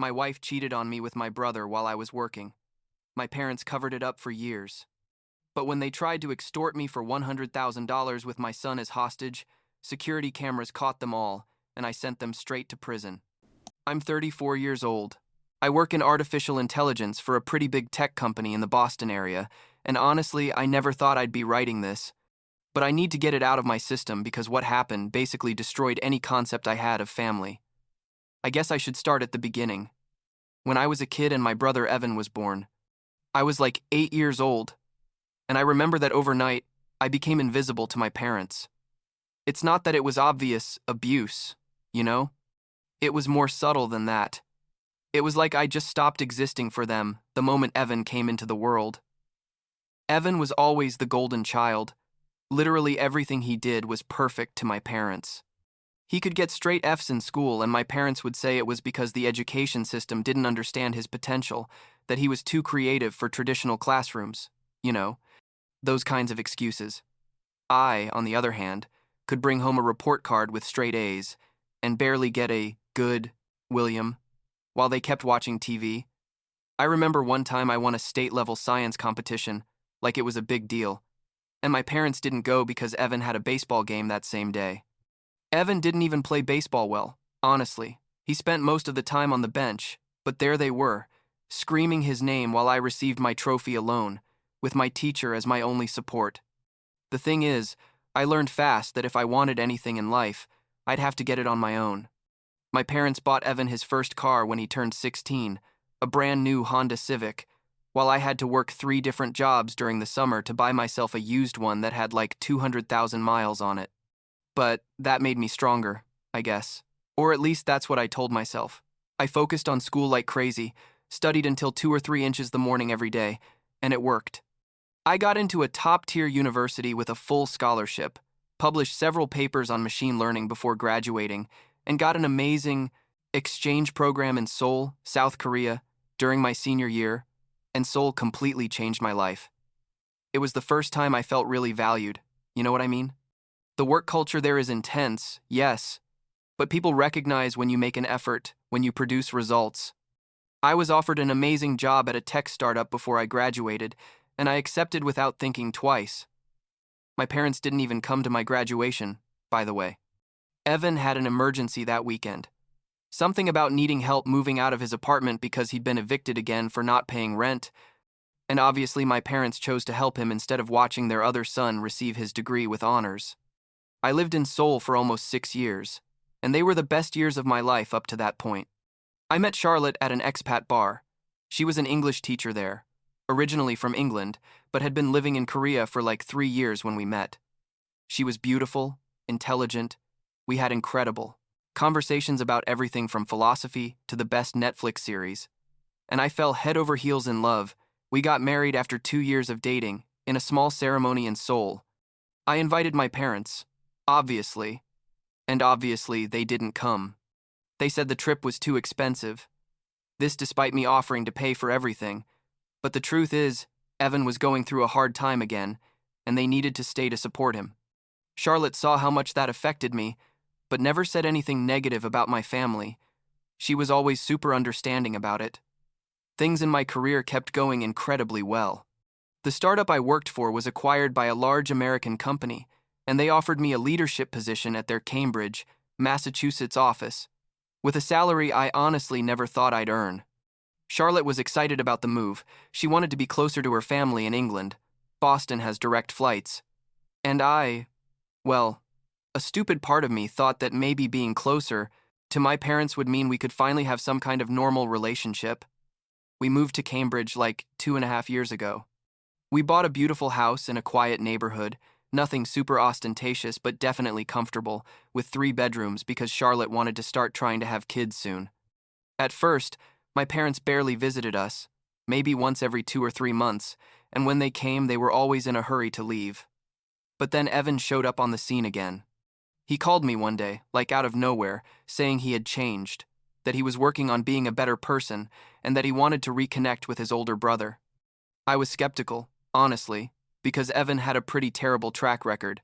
My wife cheated on me with my brother while I was working. My parents covered it up for years. But when they tried to extort me for $100,000 with my son as hostage, security cameras caught them all, and I sent them straight to prison. I'm 34 years old. I work in artificial intelligence for a pretty big tech company in the Boston area, and honestly, I never thought I'd be writing this. But I need to get it out of my system because what happened basically destroyed any concept I had of family. I guess I should start at the beginning. When I was a kid and my brother Evan was born, I was like 8 years old, and I remember that overnight, I became invisible to my parents. It's not that it was obvious abuse, you know? It was more subtle than that. It was like I just stopped existing for them the moment Evan came into the world. Evan was always the golden child. Literally everything he did was perfect to my parents. He could get straight Fs in school, and my parents would say it was because the education system didn't understand his potential, that he was too creative for traditional classrooms. You know, those kinds of excuses. I, on the other hand, could bring home a report card with straight A's and barely get a good William while they kept watching TV. I remember one time I won a state-level science competition, like it was a big deal, and my parents didn't go because Evan had a baseball game that same day. Evan didn't even play baseball well, honestly. He spent most of the time on the bench, but there they were, screaming his name while I received my trophy alone, with my teacher as my only support. The thing is, I learned fast that if I wanted anything in life, I'd have to get it on my own. My parents bought Evan his first car when he turned 16, a brand new Honda Civic, while I had to work 3 different jobs during the summer to buy myself a used one that had like 200,000 miles on it. But that made me stronger, I guess. Or at least that's what I told myself. I focused on school like crazy, studied until 2 or 3 inches the morning every day, and it worked. I got into a top-tier university with a full scholarship, published several papers on machine learning before graduating, and got an amazing exchange program in Seoul, South Korea, during my senior year, and Seoul completely changed my life. It was the first time I felt really valued, you know what I mean? The work culture there is intense, yes, but people recognize when you make an effort, when you produce results. I was offered an amazing job at a tech startup before I graduated, and I accepted without thinking twice. My parents didn't even come to my graduation, by the way. Evan had an emergency that weekend. Something about needing help moving out of his apartment because he'd been evicted again for not paying rent, and obviously my parents chose to help him instead of watching their other son receive his degree with honors. I lived in Seoul for almost 6 years, and they were the best years of my life up to that point. I met Charlotte at an expat bar. She was an English teacher there, originally from England, but had been living in Korea for like 3 years when we met. She was beautiful, intelligent. We had incredible conversations about everything from philosophy to the best Netflix series. And I fell head over heels in love. We got married after 2 years of dating, in a small ceremony in Seoul. I invited my parents, obviously, and obviously they didn't come. They said the trip was too expensive. This despite me offering to pay for everything. But the truth is, Evan was going through a hard time again, and they needed to stay to support him. Charlotte saw how much that affected me, but never said anything negative about my family. She was always super understanding about it. Things in my career kept going incredibly well. The startup I worked for was acquired by a large American company, and they offered me a leadership position at their Cambridge, Massachusetts office, with a salary I honestly never thought I'd earn. Charlotte was excited about the move. She wanted to be closer to her family in England. Boston has direct flights. And well, a stupid part of me thought that maybe being closer to my parents would mean we could finally have some kind of normal relationship. We moved to Cambridge like 2.5 years ago. We bought a beautiful house in a quiet neighborhood, nothing super ostentatious but definitely comfortable, with 3 bedrooms because Charlotte wanted to start trying to have kids soon. At first, my parents barely visited us, maybe once every 2 or 3 months, and when they came, they were always in a hurry to leave. But then Evan showed up on the scene again. He called me one day, like out of nowhere, saying he had changed, that he was working on being a better person, and that he wanted to reconnect with his older brother. I was skeptical, honestly, because Evan had a pretty terrible track record.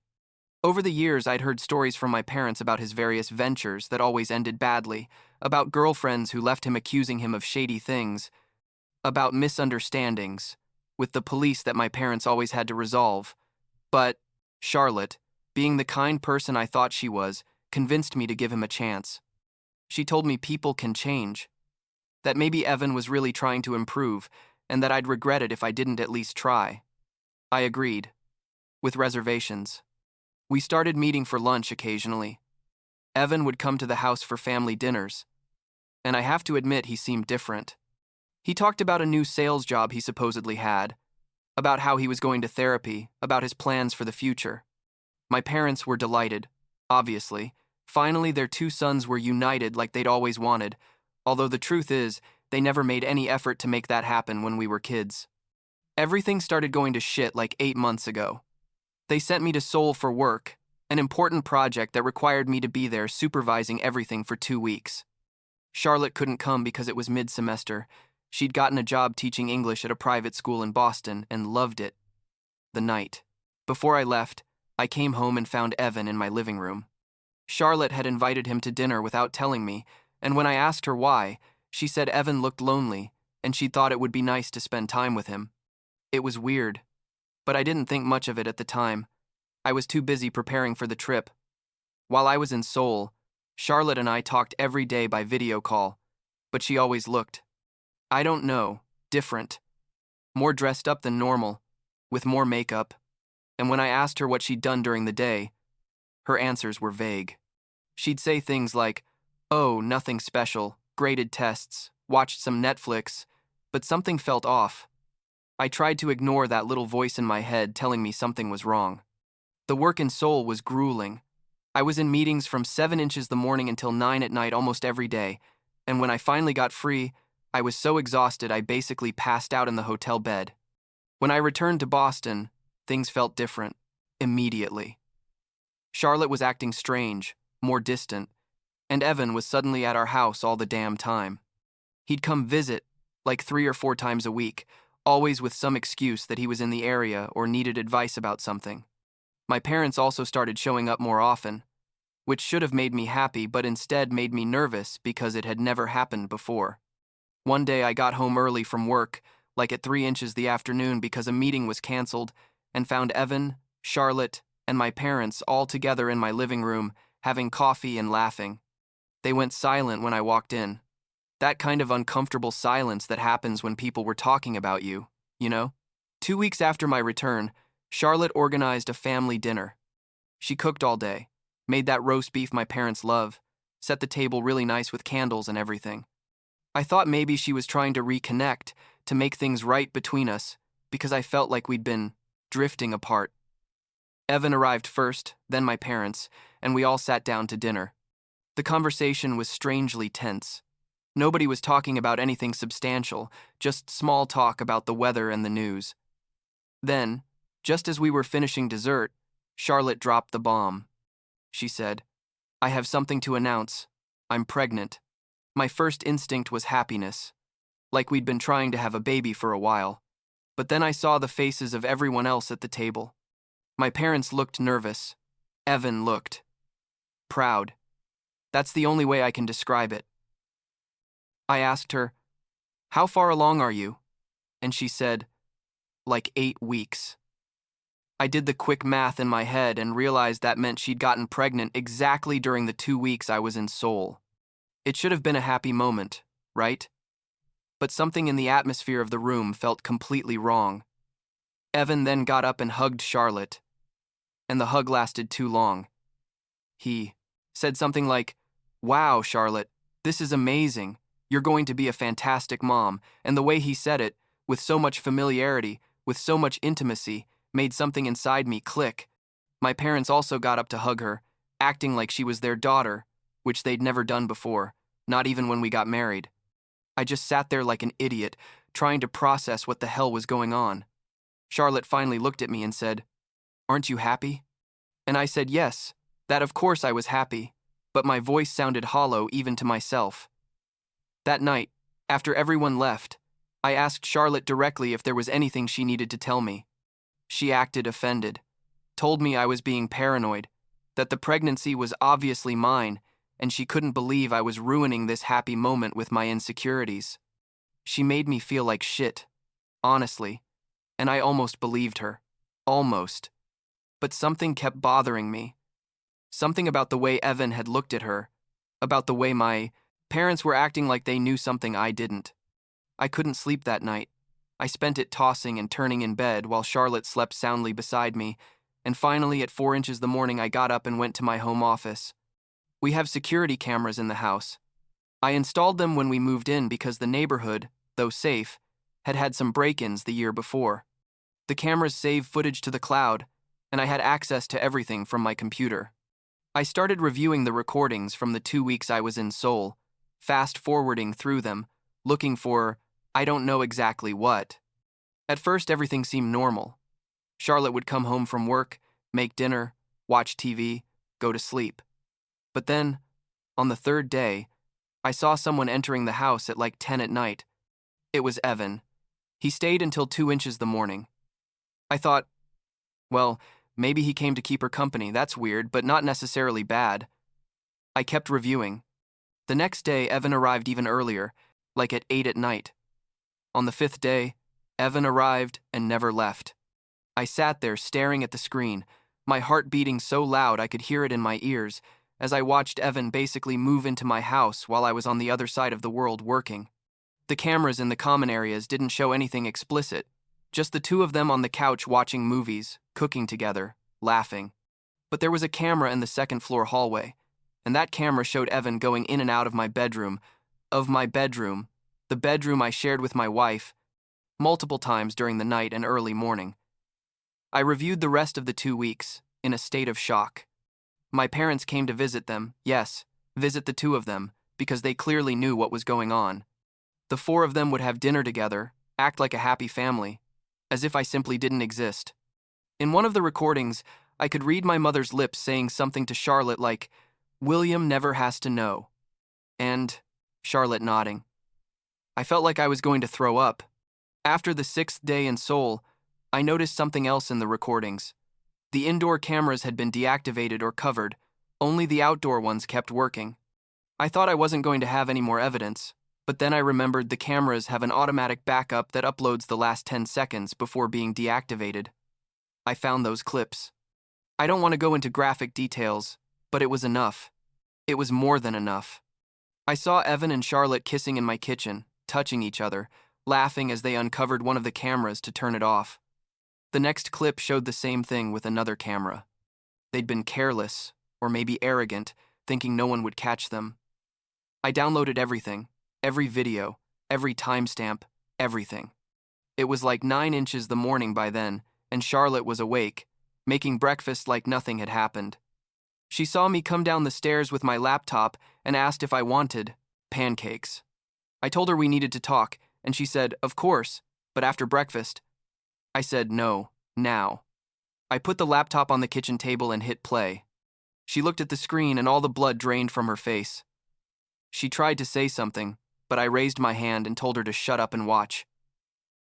Over the years, I'd heard stories from my parents about his various ventures that always ended badly, about girlfriends who left him accusing him of shady things, about misunderstandings with the police that my parents always had to resolve. But Charlotte, being the kind person I thought she was, convinced me to give him a chance. She told me people can change, that maybe Evan was really trying to improve, and that I'd regret it if I didn't at least try. I agreed, with reservations. We started meeting for lunch occasionally. Evan would come to the house for family dinners, and I have to admit he seemed different. He talked about a new sales job he supposedly had, about how he was going to therapy, about his plans for the future. My parents were delighted, obviously. Finally, their two sons were united like they'd always wanted, although the truth is, they never made any effort to make that happen when we were kids. Everything started going to shit like 8 months ago. They sent me to Seoul for work, an important project that required me to be there supervising everything for 2 weeks. Charlotte couldn't come because it was mid-semester. She'd gotten a job teaching English at a private school in Boston and loved it. The night before I left, I came home and found Evan in my living room. Charlotte had invited him to dinner without telling me, and when I asked her why, she said Evan looked lonely and she thought it would be nice to spend time with him. It was weird, but I didn't think much of it at the time. I was too busy preparing for the trip. While I was in Seoul, Charlotte and I talked every day by video call, but she always looked, I don't know, different. More dressed up than normal, with more makeup, and when I asked her what she'd done during the day, her answers were vague. She'd say things like, oh, nothing special, graded tests, watched some Netflix, but something felt off. I tried to ignore that little voice in my head telling me something was wrong. The work in Seoul was grueling. I was in meetings from 7 inches the morning until 9 at night almost every day, and when I finally got free, I was so exhausted I basically passed out in the hotel bed. When I returned to Boston, things felt different, immediately. Charlotte was acting strange, more distant, and Evan was suddenly at our house all the damn time. He'd come visit, like 3 or 4 times a week, always with some excuse that he was in the area or needed advice about something. My parents also started showing up more often, which should have made me happy but instead made me nervous because it had never happened before. One day I got home early from work, like at 3 inches the afternoon because a meeting was canceled, and found Evan, Charlotte, and my parents all together in my living room, having coffee and laughing. They went silent when I walked in. That kind of uncomfortable silence that happens when people were talking about you, you know? 2 weeks after my return, Charlotte organized a family dinner. She cooked all day, made that roast beef my parents love, set the table really nice with candles and everything. I thought maybe she was trying to reconnect, to make things right between us, because I felt like we'd been drifting apart. Evan arrived first, then my parents, and we all sat down to dinner. The conversation was strangely tense. Nobody was talking about anything substantial, just small talk about the weather and the news. Then, just as we were finishing dessert, Charlotte dropped the bomb. She said, I have something to announce. I'm pregnant. My first instinct was happiness, like we'd been trying to have a baby for a while. But then I saw the faces of everyone else at the table. My parents looked nervous. Evan looked proud. That's the only way I can describe it. I asked her, how far along are you? And she said, like 8 weeks. I did the quick math in my head and realized that meant she'd gotten pregnant exactly during the 2 weeks I was in Seoul. It should have been a happy moment, right? But something in the atmosphere of the room felt completely wrong. Evan then got up and hugged Charlotte, and the hug lasted too long. He said something like, wow, Charlotte, this is amazing. You're going to be a fantastic mom, and the way he said it, with so much familiarity, with so much intimacy, made something inside me click. My parents also got up to hug her, acting like she was their daughter, which they'd never done before, not even when we got married. I just sat there like an idiot, trying to process what the hell was going on. Charlotte finally looked at me and said, aren't you happy? And I said yes, that of course I was happy, but my voice sounded hollow even to myself. That night, after everyone left, I asked Charlotte directly if there was anything she needed to tell me. She acted offended, told me I was being paranoid, that the pregnancy was obviously mine, and she couldn't believe I was ruining this happy moment with my insecurities. She made me feel like shit, honestly, and I almost believed her. Almost. But something kept bothering me. Something about the way Evan had looked at her, about the way my parents were acting like they knew something I didn't. I couldn't sleep that night. I spent it tossing and turning in bed while Charlotte slept soundly beside me, and finally at 4 inches the morning I got up and went to my home office. We have security cameras in the house. I installed them when we moved in because the neighborhood, though safe, had had some break-ins the year before. The cameras save footage to the cloud, and I had access to everything from my computer. I started reviewing the recordings from the 2 weeks I was in Seoul, fast-forwarding through them, looking for, I don't know exactly what. At first, everything seemed normal. Charlotte would come home from work, make dinner, watch TV, go to sleep. But then, on the third day, I saw someone entering the house at like 10 at night. It was Evan. He stayed until 2 inches the morning. I thought, well, maybe he came to keep her company. That's weird, but not necessarily bad. I kept reviewing. The next day, Evan arrived even earlier, like at 8 at night. On the 5th day, Evan arrived and never left. I sat there staring at the screen, my heart beating so loud I could hear it in my ears, as I watched Evan basically move into my house while I was on the other side of the world working. The cameras in the common areas didn't show anything explicit, just the two of them on the couch watching movies, cooking together, laughing. But there was a camera in the second-floor hallway, and that camera showed Evan going in and out of my bedroom, the bedroom I shared with my wife, multiple times during the night and early morning. I reviewed the rest of the 2 weeks, in a state of shock. My parents came to visit them, yes, visit the two of them, because they clearly knew what was going on. The 4 of them would have dinner together, act like a happy family, as if I simply didn't exist. In one of the recordings, I could read my mother's lips saying something to Charlotte like, "William never has to know," and Charlotte nodding. I felt like I was going to throw up. After the 6th day in Seoul, I noticed something else in the recordings. The indoor cameras had been deactivated or covered, only the outdoor ones kept working. I thought I wasn't going to have any more evidence, but then I remembered the cameras have an automatic backup that uploads the last 10 seconds before being deactivated. I found those clips. I don't want to go into graphic details, but it was enough. It was more than enough. I saw Evan and Charlotte kissing in my kitchen, touching each other, laughing as they uncovered one of the cameras to turn it off. The next clip showed the same thing with another camera. They'd been careless, or maybe arrogant, thinking no one would catch them. I downloaded everything, every video, every timestamp, everything. It was like 9 inches the morning by then, and Charlotte was awake, making breakfast like nothing had happened. She saw me come down the stairs with my laptop and asked if I wanted pancakes. I told her we needed to talk, and she said, "Of course, but after breakfast." I said, "No, now." I put the laptop on the kitchen table and hit play. She looked at the screen and all the blood drained from her face. She tried to say something, but I raised my hand and told her to shut up and watch.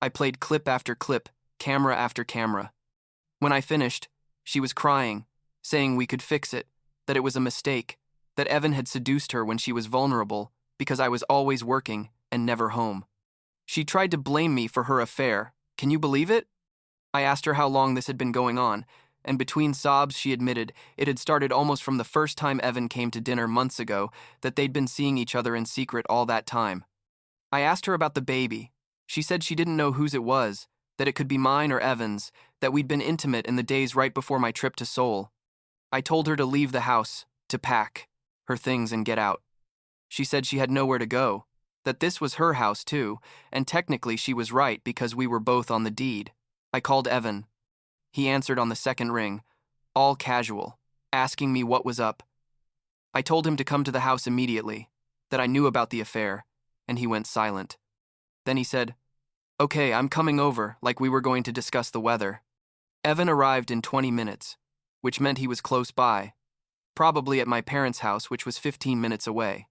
I played clip after clip, camera after camera. When I finished, she was crying, saying we could fix it, that it was a mistake, that Evan had seduced her when she was vulnerable because I was always working and never home. She tried to blame me for her affair. Can you believe it? I asked her how long this had been going on, and between sobs she admitted it had started almost from the first time Evan came to dinner months ago, that they'd been seeing each other in secret all that time. I asked her about the baby. She said she didn't know whose it was, that it could be mine or Evan's, that we'd been intimate in the days right before my trip to Seoul. I told her to leave the house, to pack her things and get out. She said she had nowhere to go, that this was her house too, and technically she was right because we were both on the deed. I called Evan. He answered on the second ring, all casual, asking me what was up. I told him to come to the house immediately, that I knew about the affair, and he went silent. Then he said, "Okay, I'm coming over," like we were going to discuss the weather. Evan arrived in 20 minutes, which meant he was close by, probably at my parents' house, which was 15 minutes away.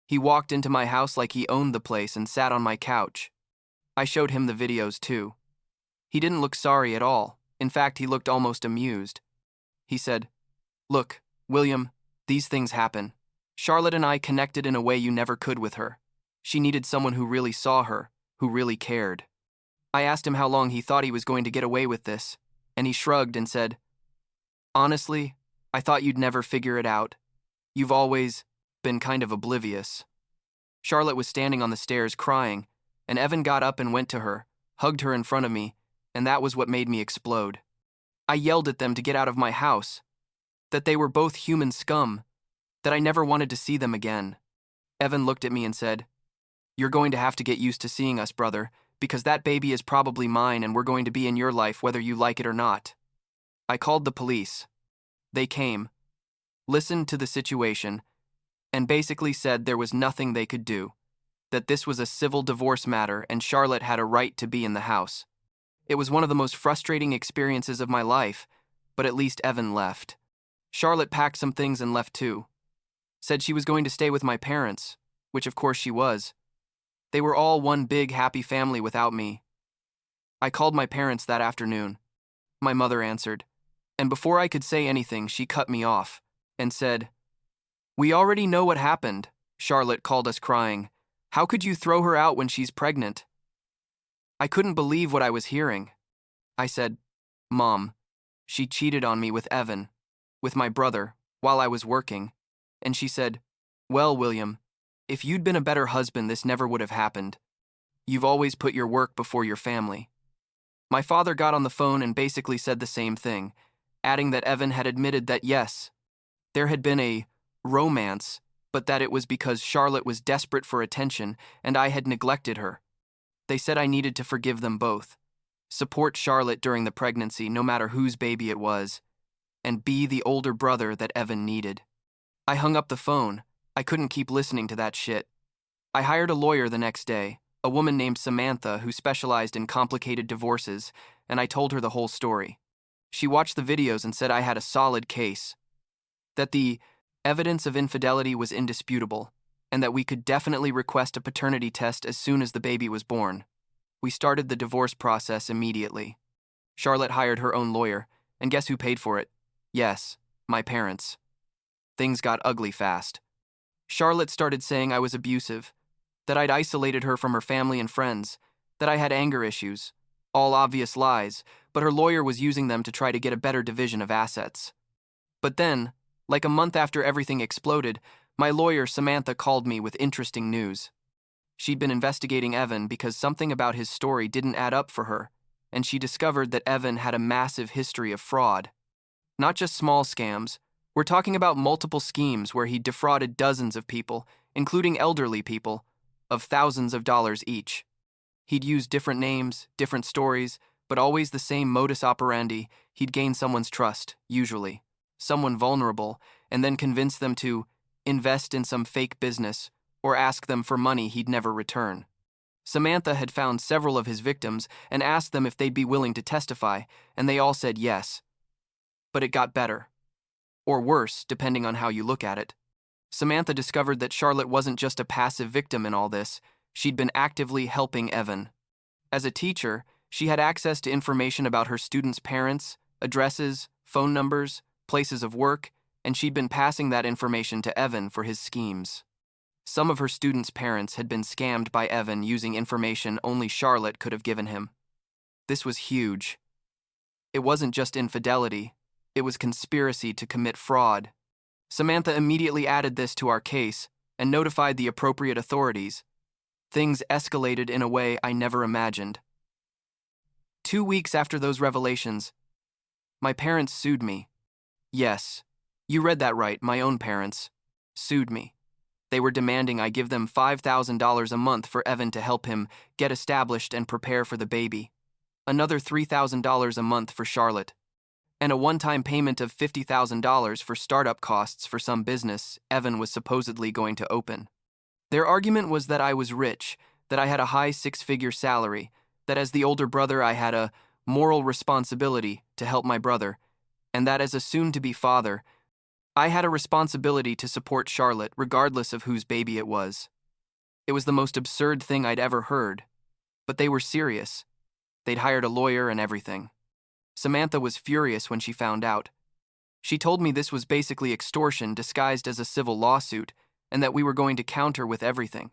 He walked into my house like he owned the place and sat on my couch. I showed him the videos too. He didn't look sorry at all. In fact, he looked almost amused. He said, "Look, William, these things happen. Charlotte and I connected in a way you never could with her. She needed someone who really saw her, who really cared. I asked him how long he thought he was going to get away with this, and he shrugged and said, "Honestly, I thought you'd never figure it out. You've always been kind of oblivious." Charlotte was standing on the stairs crying, and Evan got up and went to her, hugged her in front of me, and that was what made me explode. I yelled at them to get out of my house, that they were both human scum, that I never wanted to see them again. Evan looked at me and said, "You're going to have to get used to seeing us, brother, because that baby is probably mine and we're going to be in your life whether you like it or not." I called the police. They came, listened to the situation, and basically said there was nothing they could do, that this was a civil divorce matter and Charlotte had a right to be in the house. It was one of the most frustrating experiences of my life, but at least Evan left. Charlotte packed some things and left too. Said she was going to stay with my parents, which of course she was. They were all one big happy family without me. I called my parents that afternoon. My mother answered, and before I could say anything, she cut me off and said, "We already know what happened." Charlotte called us crying. "How could you throw her out when she's pregnant?" I couldn't believe what I was hearing. I said, "Mom, she cheated on me with Evan, with my brother, while I was working." And she said, "Well, William, if you'd been a better husband, this never would have happened. You've always put your work before your family." My father got on the phone and basically said the same thing, adding that Evan had admitted that yes, there had been a romance, but that it was because Charlotte was desperate for attention and I had neglected her. They said I needed to forgive them both, support Charlotte during the pregnancy no matter whose baby it was, and be the older brother that Evan needed. I hung up the phone. I couldn't keep listening to that shit. I hired a lawyer the next day, a woman named Samantha who specialized in complicated divorces, and I told her the whole story. She watched the videos and said I had a solid case, that the evidence of infidelity was indisputable, and that we could definitely request a paternity test as soon as the baby was born. We started the divorce process immediately. Charlotte hired her own lawyer, and guess who paid for it? Yes, my parents. Things got ugly fast. Charlotte started saying I was abusive, that I'd isolated her from her family and friends, that I had anger issues. All obvious lies, but her lawyer was using them to try to get a better division of assets. But then, like a month after everything exploded, my lawyer Samantha called me with interesting news. She'd been investigating Evan because something about his story didn't add up for her, and she discovered that Evan had a massive history of fraud. Not just small scams. We're talking about multiple schemes where he defrauded dozens of people, including elderly people, of thousands of dollars each. He'd use different names, different stories, but always the same modus operandi. He'd gain someone's trust, usually, someone vulnerable, and then convince them to invest in some fake business or ask them for money he'd never return. Samantha had found several of his victims and asked them if they'd be willing to testify, and they all said yes. But it got better. Or worse, depending on how you look at it. Samantha discovered that Charlotte wasn't just a passive victim in all this. She'd been actively helping Evan. As a teacher, she had access to information about her students' parents, addresses, phone numbers, places of work, and she'd been passing that information to Evan for his schemes. Some of her students' parents had been scammed by Evan using information only Charlotte could have given him. This was huge. It wasn't just infidelity. It was conspiracy to commit fraud. Samantha immediately added this to our case and notified the appropriate authorities. Things escalated in a way I never imagined. 2 weeks after those revelations, my parents sued me. Yes, you read that right, my own parents sued me. They were demanding I give them $5,000 a month for Evan to help him get established and prepare for the baby, another $3,000 a month for Charlotte, and a one-time payment of $50,000 for startup costs for some business Evan was supposedly going to open. Their argument was that I was rich, that I had a high six-figure salary, that as the older brother I had a moral responsibility to help my brother, and that as a soon-to-be father, I had a responsibility to support Charlotte regardless of whose baby it was. It was the most absurd thing I'd ever heard, but they were serious. They'd hired a lawyer and everything. Samantha was furious when she found out. She told me this was basically extortion disguised as a civil lawsuit, and that we were going to counter with everything.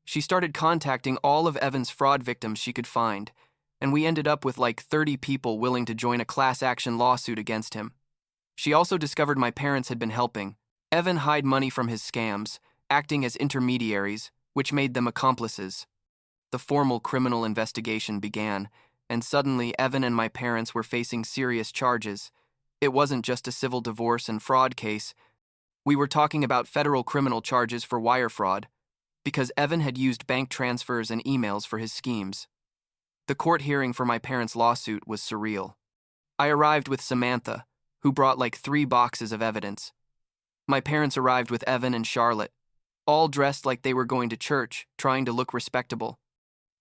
She started contacting all of Evan's fraud victims she could find, and we ended up with like 30 people willing to join a class action lawsuit against him. She also discovered my parents had been helping Evan hide money from his scams, acting as intermediaries, which made them accomplices. The formal criminal investigation began, and suddenly Evan and my parents were facing serious charges. It wasn't just a civil divorce and fraud case. We were talking about federal criminal charges for wire fraud, because Evan had used bank transfers and emails for his schemes. The court hearing for my parents' lawsuit was surreal. I arrived with Samantha, who brought like 3 boxes of evidence. My parents arrived with Evan and Charlotte, all dressed like they were going to church, trying to look respectable.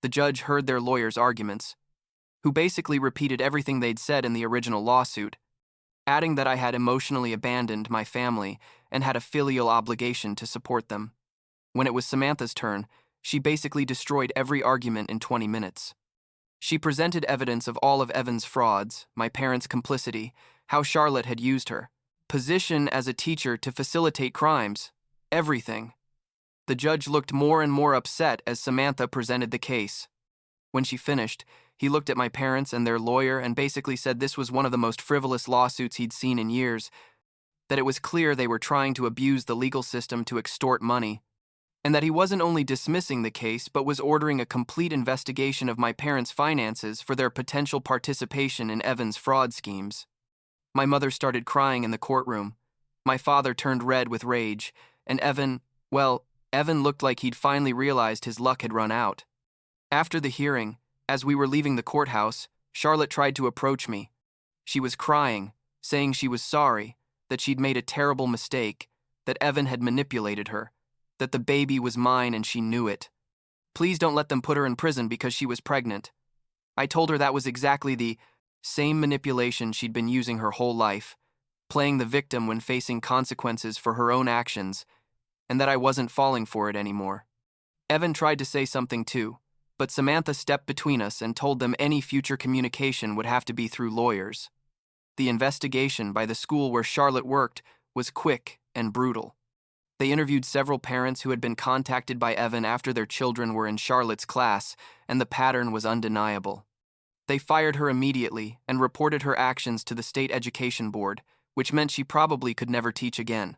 The judge heard their lawyers' arguments, who basically repeated everything they'd said in the original lawsuit, adding that I had emotionally abandoned my family and had a filial obligation to support them. When it was Samantha's turn, she basically destroyed every argument in 20 minutes. She presented evidence of all of Evan's frauds, my parents' complicity, how Charlotte had used her position as a teacher to facilitate crimes, everything. The judge looked more and more upset as Samantha presented the case. When she finished, he looked at my parents and their lawyer and basically said this was one of the most frivolous lawsuits he'd seen in years, that it was clear they were trying to abuse the legal system to extort money, and that he wasn't only dismissing the case but was ordering a complete investigation of my parents' finances for their potential participation in Evan's fraud schemes. My mother started crying in the courtroom. My father turned red with rage, and Evan looked like he'd finally realized his luck had run out. After the hearing, as we were leaving the courthouse, Charlotte tried to approach me. She was crying, saying she was sorry, that she'd made a terrible mistake, that Evan had manipulated her, that the baby was mine and she knew it. Please don't let them put her in prison because she was pregnant. I told her that was exactly the same manipulation she'd been using her whole life, playing the victim when facing consequences for her own actions, and that I wasn't falling for it anymore. Evan tried to say something too, but Samantha stepped between us and told them any future communication would have to be through lawyers. The investigation by the school where Charlotte worked was quick and brutal. They interviewed several parents who had been contacted by Evan after their children were in Charlotte's class, and the pattern was undeniable. They fired her immediately and reported her actions to the state education board, which meant she probably could never teach again.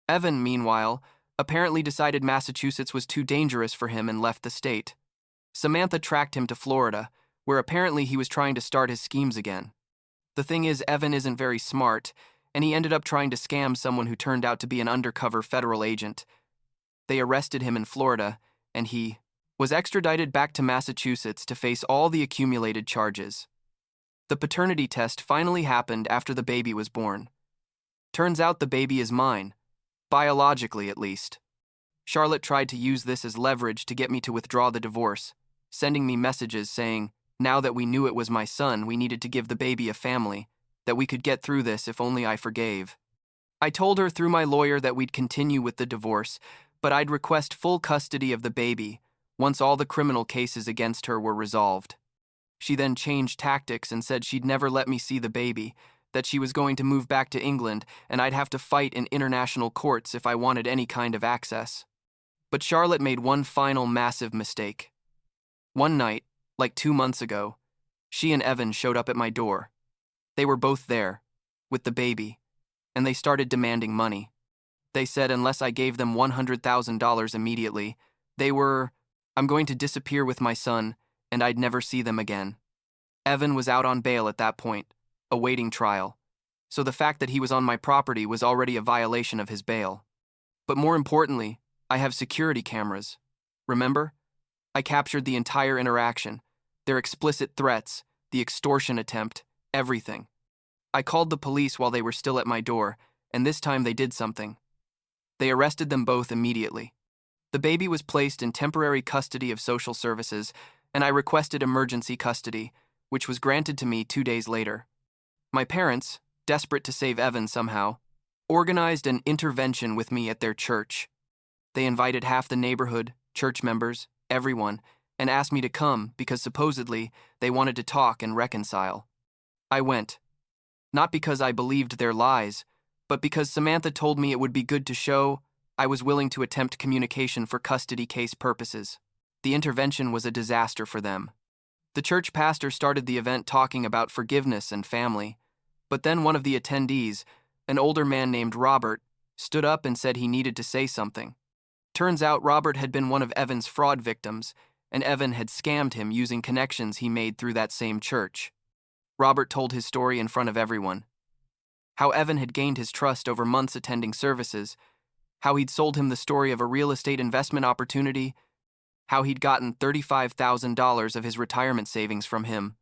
Evan, meanwhile, apparently decided Massachusetts was too dangerous for him and left the state. Samantha tracked him to Florida, where apparently he was trying to start his schemes again. The thing is, Evan isn't very smart, and he ended up trying to scam someone who turned out to be an undercover federal agent. They arrested him in Florida, and he was extradited back to Massachusetts to face all the accumulated charges. The paternity test finally happened after the baby was born. Turns out the baby is mine, biologically at least. Charlotte tried to use this as leverage to get me to withdraw the divorce, sending me messages saying, now that we knew it was my son, we needed to give the baby a family, that we could get through this if only I forgave. I told her through my lawyer that we'd continue with the divorce, but I'd request full custody of the baby once all the criminal cases against her were resolved. She then changed tactics and said she'd never let me see the baby, that she was going to move back to England and I'd have to fight in international courts if I wanted any kind of access. But Charlotte made one final massive mistake. One night, like 2 months ago, she and Evan showed up at my door. They were both there, with the baby, and they started demanding money. They said unless I gave them $100,000 immediately, I'm going to disappear with my son, and I'd never see them again. Evan was out on bail at that point, awaiting trial, so the fact that he was on my property was already a violation of his bail. But more importantly, I have security cameras. Remember? I captured the entire interaction, their explicit threats, the extortion attempt, everything. I called the police while they were still at my door, and this time they did something. They arrested them both immediately. The baby was placed in temporary custody of social services, and I requested emergency custody, which was granted to me 2 days later. My parents, desperate to save Evan somehow, organized an intervention with me at their church. They invited half the neighborhood, church members, everyone, and asked me to come because supposedly they wanted to talk and reconcile. I went. Not because I believed their lies, but because Samantha told me it would be good to show I was willing to attempt communication for custody case purposes. The intervention was a disaster for them. The church pastor started the event talking about forgiveness and family, but then one of the attendees, an older man named Robert, stood up and said he needed to say something. Turns out Robert had been one of Evan's fraud victims, and Evan had scammed him using connections he made through that same church. Robert told his story in front of everyone. How Evan had gained his trust over months attending services, how he'd sold him the story of a real estate investment opportunity, how he'd gotten $35,000 of his retirement savings from him.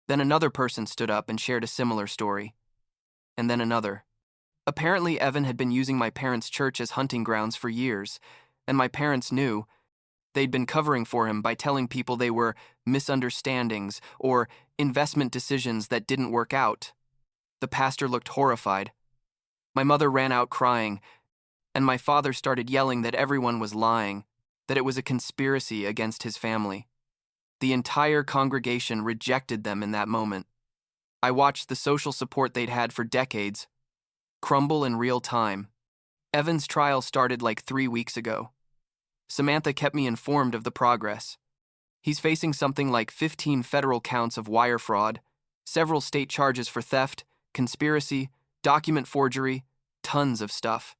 Then another person stood up and shared a similar story. And then another. Apparently, Evan had been using my parents' church as hunting grounds for years, and my parents knew. They'd been covering for him by telling people they were misunderstandings or investment decisions that didn't work out. The pastor looked horrified. My mother ran out crying, and my father started yelling that everyone was lying, that it was a conspiracy against his family. The entire congregation rejected them in that moment. I watched the social support they'd had for decades crumble in real time. Evan's trial started like 3 weeks ago. Samantha kept me informed of the progress. He's facing something like 15 federal counts of wire fraud, several state charges for theft, conspiracy, document forgery, tons of stuff.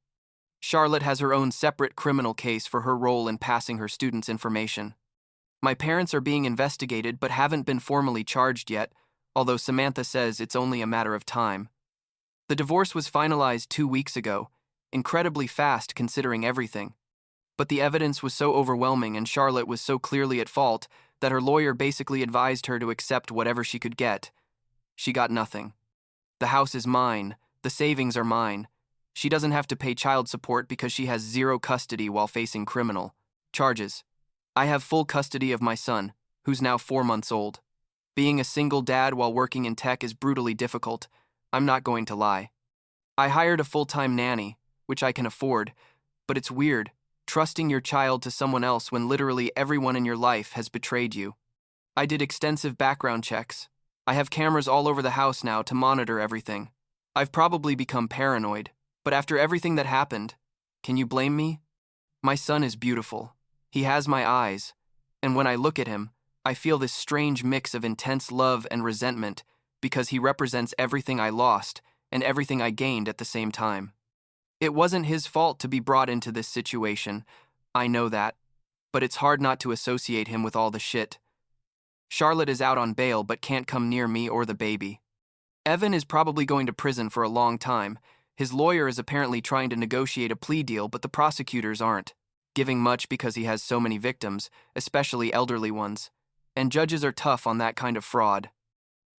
Charlotte has her own separate criminal case for her role in passing her students' information. My parents are being investigated but haven't been formally charged yet, although Samantha says it's only a matter of time. The divorce was finalized 2 weeks ago, incredibly fast considering everything. But the evidence was so overwhelming and Charlotte was so clearly at fault that her lawyer basically advised her to accept whatever she could get. She got nothing. The house is mine, the savings are mine. She doesn't have to pay child support because she has zero custody while facing criminal charges. I have full custody of my son, who's now 4 months old. Being a single dad while working in tech is brutally difficult. I'm not going to lie. I hired a full-time nanny, which I can afford, but it's weird, trusting your child to someone else when literally everyone in your life has betrayed you. I did extensive background checks. I have cameras all over the house now to monitor everything. I've probably become paranoid, but after everything that happened, can you blame me? My son is beautiful. He has my eyes, and when I look at him, I feel this strange mix of intense love and resentment because he represents everything I lost and everything I gained at the same time. It wasn't his fault to be brought into this situation, I know that, but it's hard not to associate him with all the shit. Charlotte is out on bail but can't come near me or the baby. Evan is probably going to prison for a long time. His lawyer is apparently trying to negotiate a plea deal, but the prosecutors aren't giving much because he has so many victims, especially elderly ones, and judges are tough on that kind of fraud.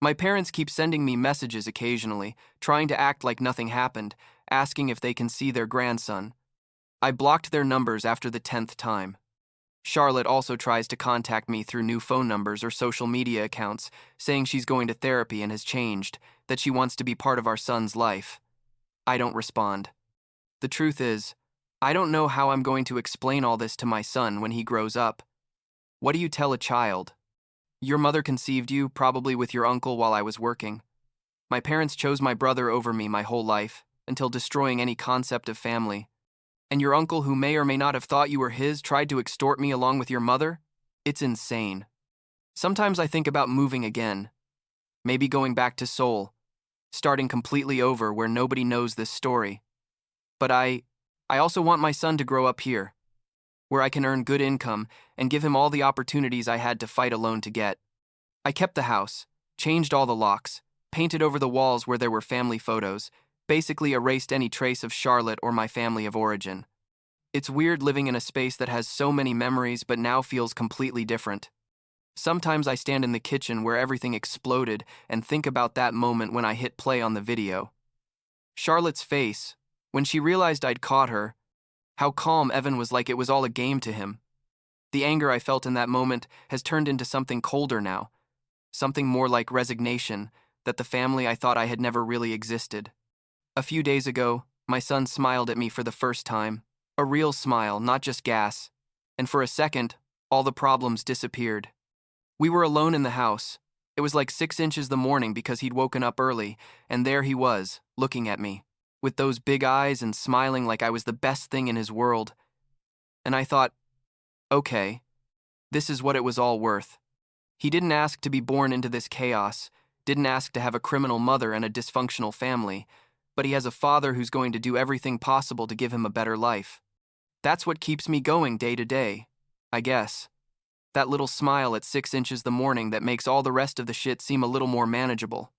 My parents keep sending me messages occasionally, trying to act like nothing happened, asking if they can see their grandson. I blocked their numbers after the 10th time. Charlotte also tries to contact me through new phone numbers or social media accounts, saying she's going to therapy and has changed, that she wants to be part of our son's life. I don't respond. The truth is, I don't know how I'm going to explain all this to my son when he grows up. What do you tell a child? Your mother conceived you, probably with your uncle while I was working. My parents chose my brother over me my whole life, until destroying any concept of family. And your uncle, who may or may not have thought you were his, tried to extort me along with your mother? It's insane. Sometimes I think about moving again. Maybe going back to Seoul, starting completely over where nobody knows this story. But I also want my son to grow up here, where I can earn good income and give him all the opportunities I had to fight alone to get. I kept the house, changed all the locks, painted over the walls where there were family photos, basically erased any trace of Charlotte or my family of origin. It's weird living in a space that has so many memories but now feels completely different. Sometimes I stand in the kitchen where everything exploded and think about that moment when I hit play on the video. Charlotte's face, when she realized I'd caught her, how calm Evan was, like it was all a game to him. The anger I felt in that moment has turned into something colder now, something more like resignation that the family I thought I had never really existed. A few days ago, my son smiled at me for the first time, a real smile, not just gas, and for a second, all the problems disappeared. We were alone in the house. It was like 6 inches the morning because he'd woken up early, and there he was, looking at me. with those big eyes and smiling like I was the best thing in his world. And I thought, okay, this is what it was all worth. He didn't ask to be born into this chaos, didn't ask to have a criminal mother and a dysfunctional family, but he has a father who's going to do everything possible to give him a better life. That's what keeps me going day to day, I guess. That little smile at 6 inches the morning that makes all the rest of the shit seem a little more manageable.